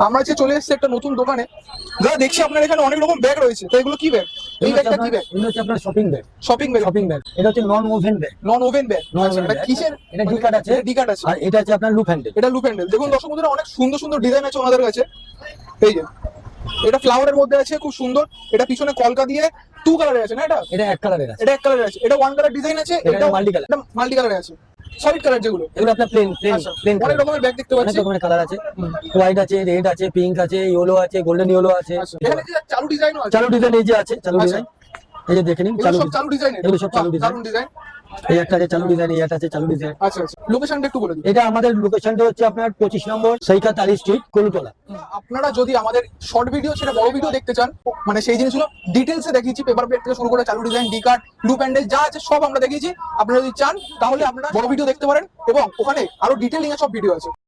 আমরা যে চলে এসেছি একটা নতুন দোকানে, দাদা দেখছি আপনার এখানে অনেক রকম ব্যাগ রয়েছে, তো এগুলো কি ব্যাগ? এই ব্যাগটা কি ব্যাগ? এটা হচ্ছে আপনার shopping bag. Shopping bag. Shopping bag, এটা হচ্ছে non woven bag. Non woven bag. এটা কিসের? এটা ডি কাট আছে, ডি কাট আছে, আর এটা আছে আপনার লুপ হ্যান্ডেল। এটা লুপ হ্যান্ডেল। দেখুন দর্শক বন্ধুরা, অনেক সুন্দর সুন্দর ডিজাইন আছে ওনাদের কাছে। এই যে এটা ফ্লাওয়ারের মধ্যে আছে, খুব সুন্দর। এটা পিছনে কলকা দিয়ে 2 কালারের আছে না? এটা এক কালারের আছে, এটা এক কালারের আছে। এটা 1 কালার ডিজাইন আছে, এটা মাল্টি কালার। এটা মাল্টি কালারে আছে, সলিড কালার যেগুলো। এগুলো আপনার প্লেন প্লেন অনেক রকমের ব্যাগ দেখতে অনেক পাচ্ছি। রকমের কালার আছে, হোয়াইট আছে, রেড আছে, পিঙ্ক আছে, ইয়েলো আছে, গোল্ডেন ইয়েলো আছে। এখানে কি চালু ডিজাইনও আছে? চালু ডিজাইন এই যে আছে, চালু ডিজাইন এই যে দেখে নিন। এগুলো সব চালু ডিজাইন। এগুলো সব চালু ডিজাইন। দারুণ ডিজাইন। এই একটা আছে চালু ডিজাইন, এই একটা আছে চালু ডিজাইন। আচ্ছা আচ্ছা, লোকেশনটা একটু বলে দিন। এটা আমাদের লোকেশনটা হচ্ছে আপনার 25 নম্বর সৈকত আলী স্ট্রিট, কলুতলা। আপনারা যদি আমাদের শর্ট ভিডিও সেটা বড় ভিডিও দেখতে চান, মানে সেই জিনিসগুলো ডিটেলসে দেখিয়েছি, পেপার প্লেট থেকে শুরু করে চালু ডিজাইন, ডি কাট, লুপ হ্যান্ডেল যা আছে সব আমরা দেখিয়েছি। আপনারা যদি চান তাহলে আপনারা বড় ভিডিও দেখতে পারেন, এবং ওখানে আরো ডিটেইলিং এ সব ভিডিও আছে।